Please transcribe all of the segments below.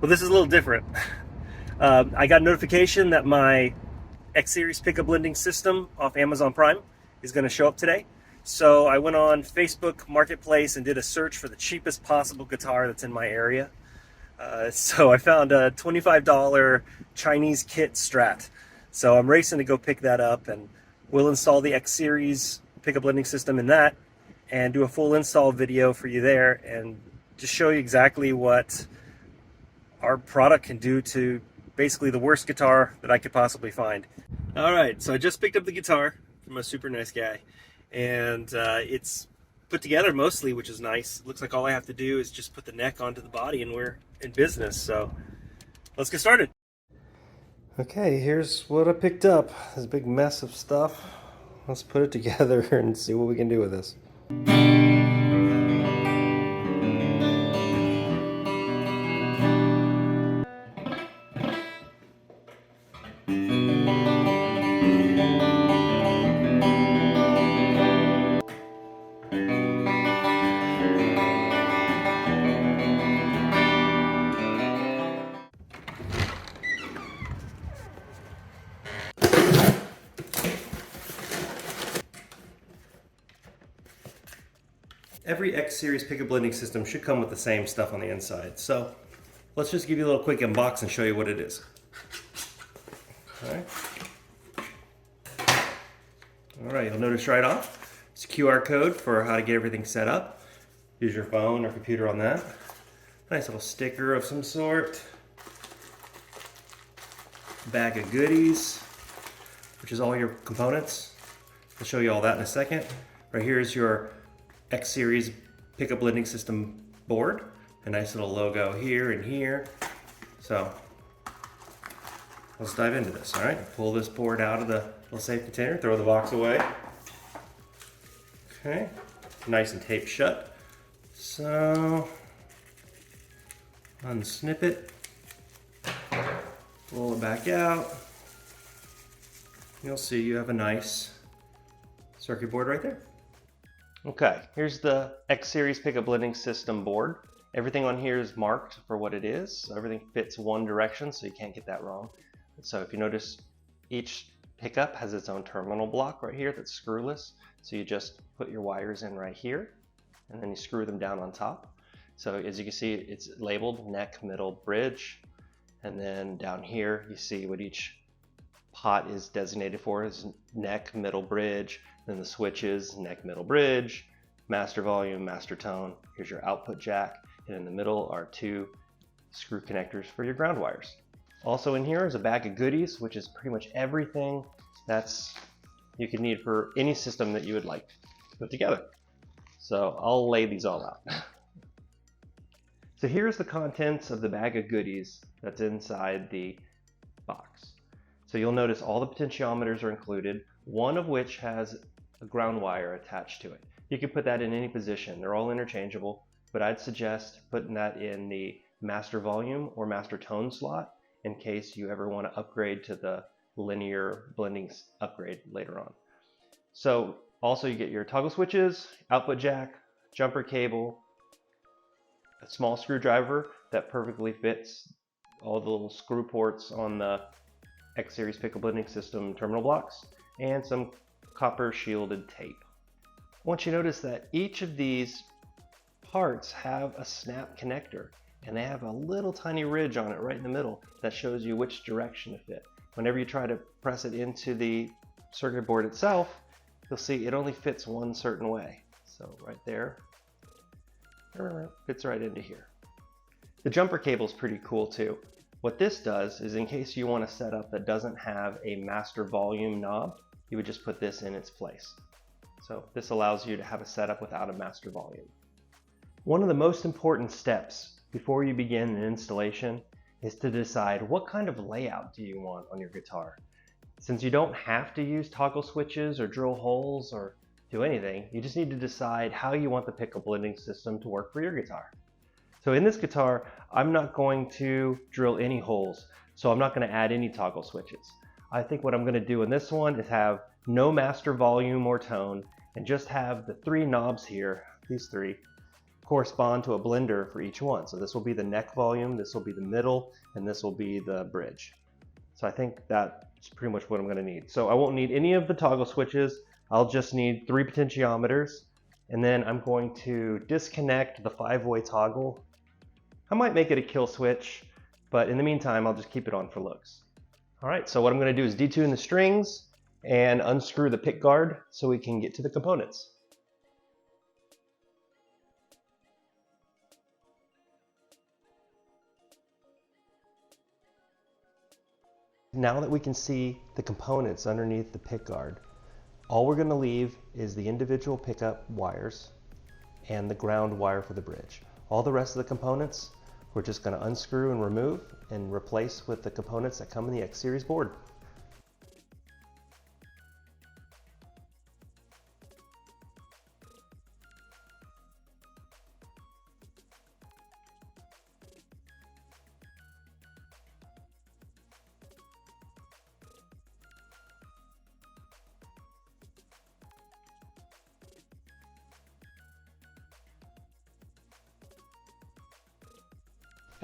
Well, this is a little different. I got a notification that my X Series pickup blending system off Amazon Prime is going to show up today. So I went on Facebook Marketplace and did a search for the cheapest possible guitar that's in my area. So I found a $25 Chinese kit Strat. So I'm racing to go pick that up, and we'll install the X Series pickup blending system in that and do a full install video for you there and just show you exactly what our product can do to basically the worst guitar that I could possibly find. All right, so I just picked up the guitar from a super nice guy, and it's put together mostly, which is nice. It looks like all I have to do is just put the neck onto the body and we're in business. So let's get started. Okay, here's what I picked up. This big mess of stuff. Let's put it together and see what we can do with this. Every X Series pickup blending system should come with the same stuff on the inside. So let's just give you a little quick unbox and show you what it is. All right, you'll notice right off, it's a QR code for how to get everything set up. Use your phone or computer on that. Nice little sticker of some sort. Bag of goodies, which is all your components. I'll show you all that in a second. Right here is your X Series pickup blending system board. A nice little logo here and here. So let's dive into this. All right, pull this board out of the little safe container, throw the box away. Okay, nice and taped shut. So unsnip it, pull it back out. You'll see you have a nice circuit board right there. Okay, here's the X Series pickup blending system board. Everything on here is marked for what it is. So everything fits one direction, so you can't get that wrong. So if you notice, each pickup has its own terminal block right here that's screwless. So you just put your wires in right here, and then you screw them down on top. So as you can see, it's labeled neck, middle, bridge. And then down here, you see what each pot is designated for is neck, middle, bridge. Then the switches, neck, middle, bridge, master volume, master tone. Here's your output jack. And in the middle are two screw connectors for your ground wires. Also in here is a bag of goodies, which is pretty much everything that's you could need for any system that you would like to put together. So I'll lay these all out. So here's the contents of the bag of goodies that's inside the box. So you'll notice all the potentiometers are included, one of which has a ground wire attached to it. You can put that in any position. They're all interchangeable, but I'd suggest putting that in the master volume or master tone slot in case you ever want to upgrade to the linear blending upgrade later on. So also you get your toggle switches, output jack, jumper cable, a small screwdriver that perfectly fits all the little screw ports on the X Series pickup blending system terminal blocks, and some copper shielded tape. I want you to notice that each of these parts have a snap connector, and they have a little tiny ridge on it right in the middle that shows you which direction to fit. Whenever you try to press it into the circuit board itself, you'll see it only fits one certain way. So right there, fits right into here. The jumper cable is pretty cool too. What this does is, in case you want a setup that doesn't have a master volume knob, you would just put this in its place. So this allows you to have a setup without a master volume. One of the most important steps before you begin an installation is to decide what kind of layout do you want on your guitar. Since you don't have to use toggle switches or drill holes or do anything, you just need to decide how you want the pickup blending system to work for your guitar. So in this guitar, I'm not going to drill any holes, so I'm not going to add any toggle switches. I think what I'm going to do in this one is have no master volume or tone, and just have the three knobs here, these three, correspond to a blender for each one. So this will be the neck volume, this will be the middle, and this will be the bridge. So I think that's pretty much what I'm going to need. So I won't need any of the toggle switches. I'll just need 3 potentiometers, and then I'm going to disconnect the 5-way toggle. I might make it a kill switch, but in the meantime, I'll just keep it on for looks. All right, so what I'm going to do is detune the strings and unscrew the pick guard so we can get to the components. Now that we can see the components underneath the pick guard, all we're going to leave is the individual pickup wires and the ground wire for the bridge. All the rest of the components we're just going to unscrew and remove and replace with the components that come in the X Series board.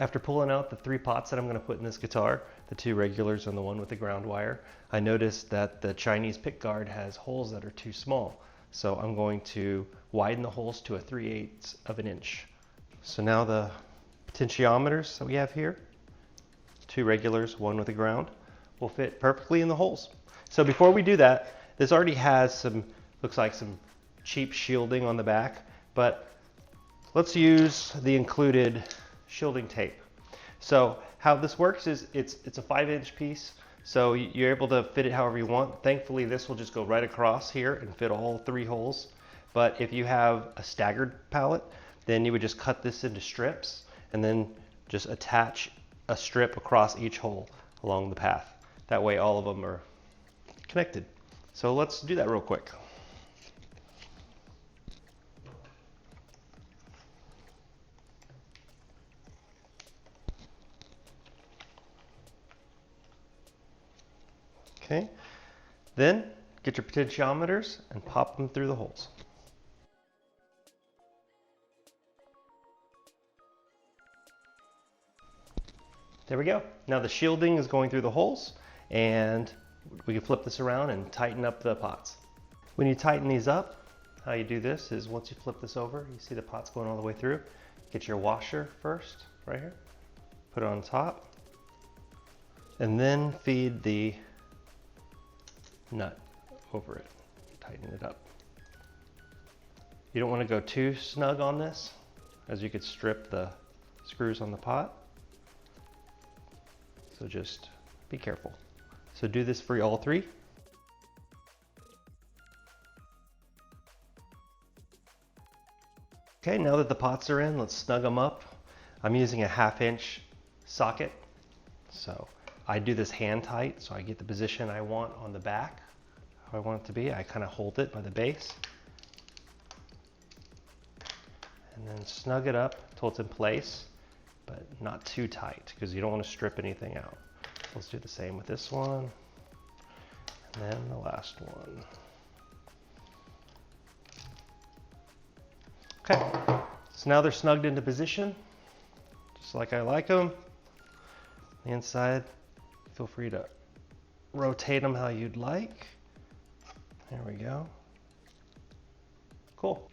After pulling out the 3 pots that I'm going to put in this guitar, the 2 regulars and the one with the ground wire, I noticed that the Chinese pick guard has holes that are too small. So I'm going to widen the holes to a 3/8 of an inch. So now the potentiometers that we have here, 2 regulars, 1 with a ground, will fit perfectly in the holes. So before we do that, this already has some, looks like some cheap shielding on the back, but let's use the included shielding tape. So how this works is it's a 5-inch piece, so you're able to fit it however you want. Thankfully this will just go right across here and fit all 3 holes. But if you have a staggered pallet, then you would just cut this into strips and then just attach a strip across each hole along the path. That way all of them are connected. So let's do that real quick. Okay, then get your potentiometers and pop them through the holes. There we go. Now the shielding is going through the holes, and we can flip this around and tighten up the pots. When you tighten these up, how you do this is once you flip this over, you see the pots going all the way through. Get your washer first, right here. Put it on top, and then feed the nut over it, tighten it up. You don't want to go too snug on this, as you could strip the screws on the pot. So just be careful. So do this for all 3. Okay, now that the pots are in, let's snug them up. I'm using a 1/2-inch socket, so I do this hand tight, so I get the position I want on the back, how I want it to be. I kind of hold it by the base and then snug it up till it's in place, but not too tight because you don't want to strip anything out. So let's do the same with this one and then the last one. Okay, so now they're snugged into position, just like I like them. The inside, feel free to rotate them how you'd like. There we go. Cool.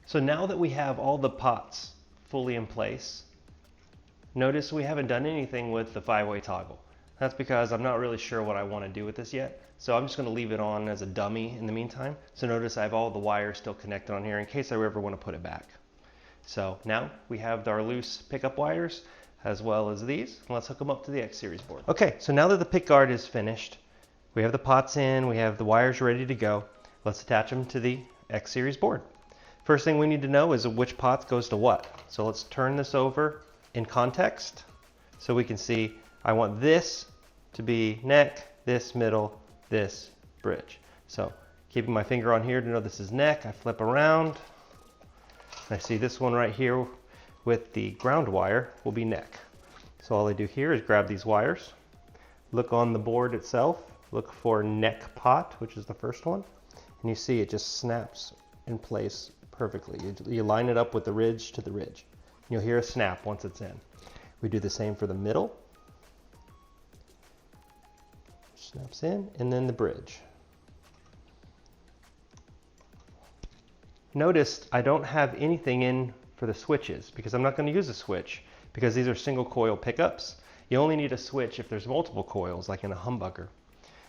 So now that we have all the pots fully in place, notice we haven't done anything with the 5-way toggle. That's because I'm not really sure what I want to do with this yet. So I'm just going to leave it on as a dummy in the meantime. So notice I have all the wires still connected on here in case I ever want to put it back. So now we have our loose pickup wires as well as these. Let's hook them up to the X Series board. Okay, so now that the pick guard is finished, we have the pots in, we have the wires ready to go. Let's attach them to the X Series board. First thing we need to know is which pot goes to what. So let's turn this over in context so we can see I want this to be neck, this middle, this bridge. So keeping my finger on here to know this is neck, I flip around. I see this one right here with the ground wire will be neck. So all I do here is grab these wires, look on the board itself, look for neck pot, which is the first one, and you see it just snaps in place perfectly. You line it up with the ridge to the ridge. You'll hear a snap once it's in. We do the same for the middle. Snaps in, and then the bridge. Notice I don't have anything in for the switches because I'm not going to use a switch because these are single coil pickups. You only need a switch if there's multiple coils, like in a humbucker.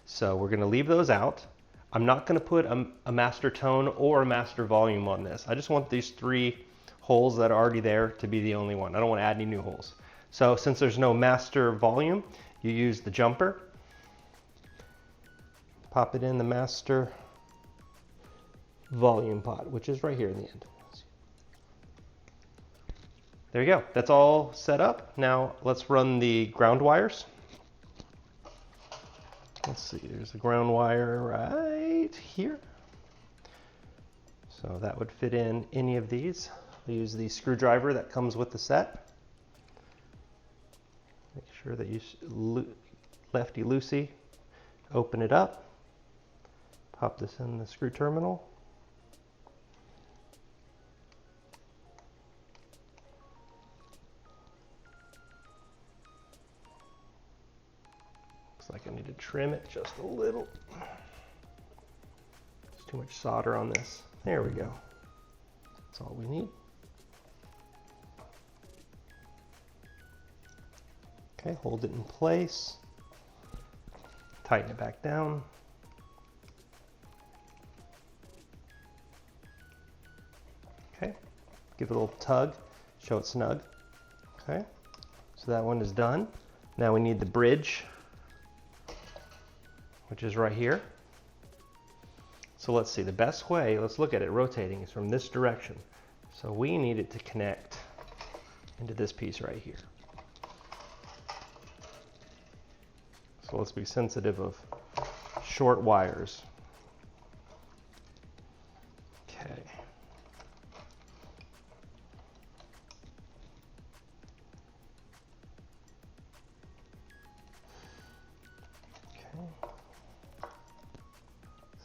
So we're going to leave those out. I'm not going to put a master tone or a master volume on this. I just want these 3 holes that are already there to be the only one. I don't want to add any new holes. So since there's no master volume, you use the jumper. Pop it in the master volume pot, which is right here in the end. There you go. That's all set up. Now let's run the ground wires. Let's see, there's a ground wire right here. So that would fit in any of these. I'll use the screwdriver that comes with the set. Make sure that you lefty-loosey open it up. Pop this in the screw terminal. Looks like I need to trim it just a little. There's too much solder on this. There we go. That's all we need. Okay, hold it in place. Tighten it back down. Okay, give it a little tug, show it snug. Okay, so that one is done. Now we need the bridge, which is right here. So let's see, the best way, let's look at it rotating, is from this direction. So we need it to connect into this piece right here. So let's be sensitive of short wires. Okay.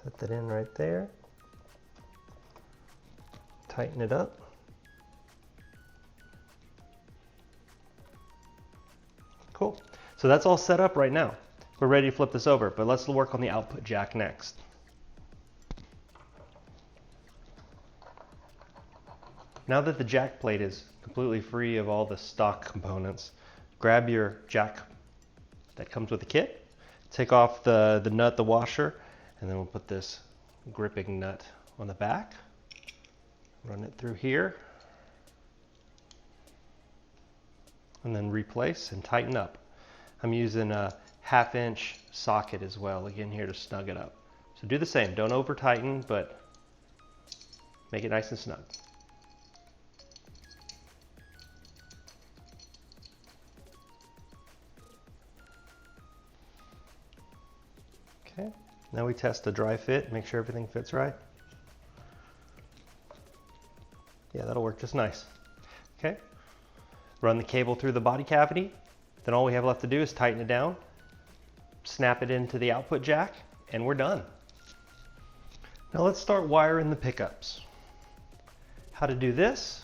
Set that in right there. Tighten it up. Cool. So that's all set up right now. We're ready to flip this over, but let's work on the output jack next. Now that the jack plate is completely free of all the stock components, grab your jack that comes with the kit, take off the nut, the washer, and then we'll put this gripping nut on the back, run it through here, and then replace and tighten up. I'm using a 1/2 inch socket as well, again here to snug it up. So do the same, don't over tighten, but make it nice and snug. Okay, now we test the dry fit, make sure everything fits right. Yeah, that'll work just nice. Okay, run the cable through the body cavity, then all we have left to do is tighten it down, snap it into the output jack, and we're done. Now let's start wiring the pickups. How to do this?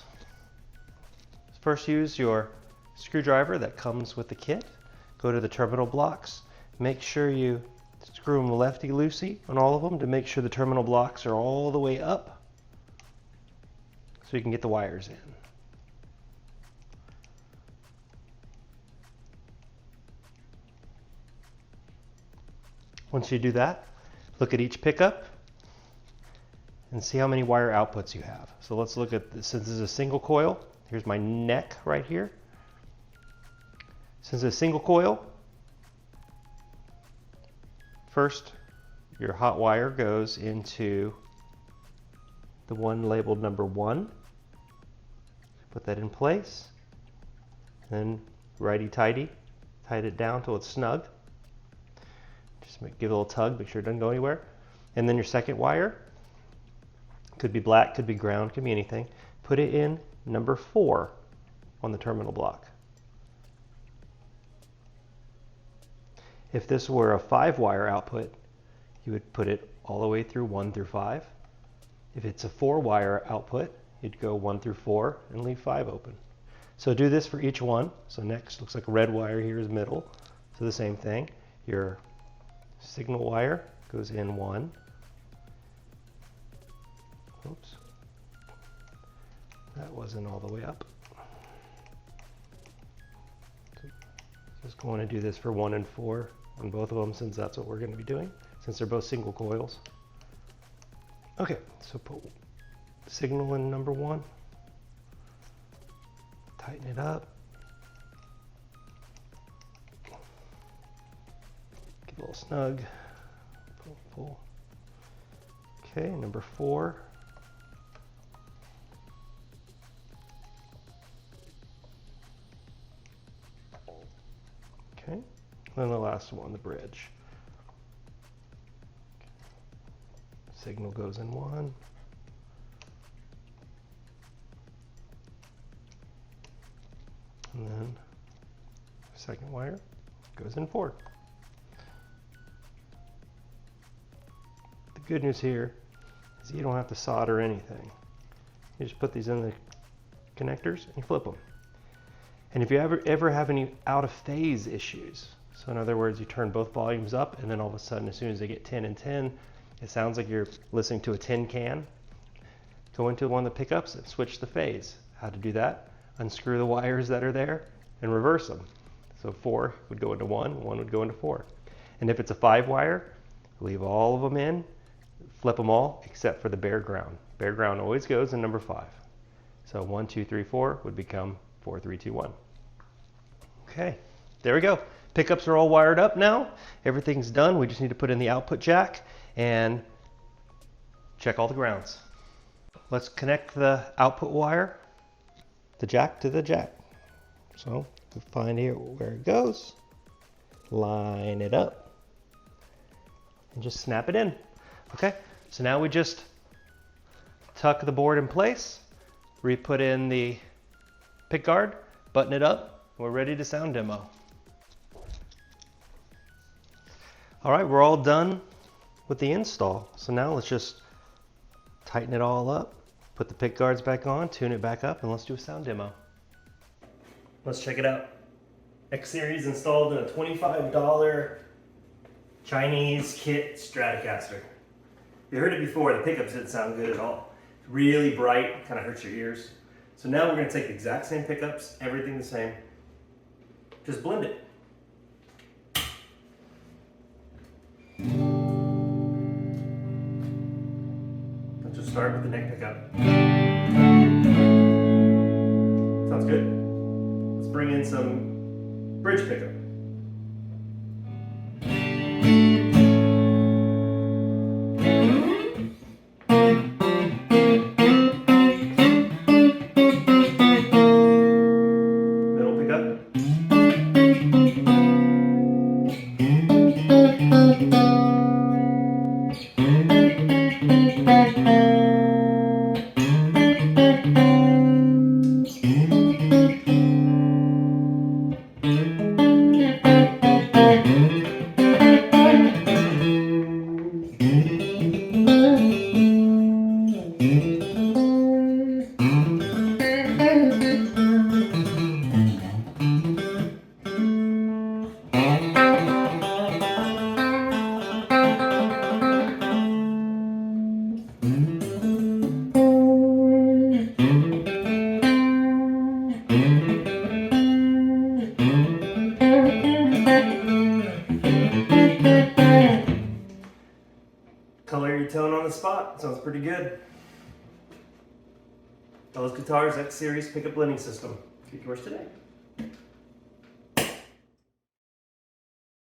First, use your screwdriver that comes with the kit. Go to the terminal blocks. Make sure you screw them lefty-loosey on all of them to make sure the terminal blocks are all the way up so you can get the wires in. Once you do that, look at each pickup and see how many wire outputs you have. So let's look at this. Since this is a single coil, here's my neck right here. Since it's a single coil, first your hot wire goes into the one labeled number 1. Put that in place. Then righty-tighty, tight it down till it's snug. Just give it a little tug, make sure it doesn't go anywhere. And then your second wire, could be black, could be ground, could be anything. Put it in number 4 on the terminal block. If this were a 5-wire output, you would put it all the way through 1 through 5. If it's a 4-wire output, you'd go 1 through 4 and leave 5 open. So do this for each one. So next, looks like a red wire here is middle. So the same thing. Your signal wire goes in 1. Oops. That wasn't all the way up. So just going to do this for 1 and 4 on both of them, since that's what we're going to be doing, since they're both single coils. Okay, so put signal in number 1. Tighten it up. Get a little snug. Pull. Okay, number 4. Okay, and then the last one, the bridge. Signal goes in 1. And then second wire goes in 4. The good news here is you don't have to solder anything. You just put these in the connectors and you flip them. And if you ever have any out of phase issues, so in other words, you turn both volumes up and then all of a sudden, as soon as they get 10 and 10, it sounds like you're listening to a tin can. Go into one of the pickups and switch the phase. How to do that? Unscrew the wires that are there and reverse them. So 4 would go into 1, 1 would go into 4. And if it's a 5-wire, leave all of them in, flip them all except for the bare ground. Bare ground always goes in number 5. So 1, 2, 3, 4 would become 4, 3, 2, 1. Okay, there we go. Pickups are all wired up now. Everything's done. We just need to put in the output jack and check all the grounds. Let's connect the output wire, the jack, to the jack. So we'll find here where it goes, line it up, and just snap it in. Okay, so now we just tuck the board in place, re-put in the pick guard, button it up, and we're ready to sound demo. All right, we're all done with the install. So now let's just tighten it all up, put the pick guards back on, tune it back up, and let's do a sound demo. Let's check it out. X-Series installed in a $25 Chinese kit Stratocaster. You heard it before, the pickups didn't sound good at all. Really bright, kind of hurts your ears. So now we're going to take the exact same pickups, everything the same, just blend it. Let's just start with the neck pickup. Sounds good. Let's bring in some bridge pickup. Middle pickup. Color your tone on the spot. Sounds pretty good. Those Guitars X-Series pickup blending system. Get yours today.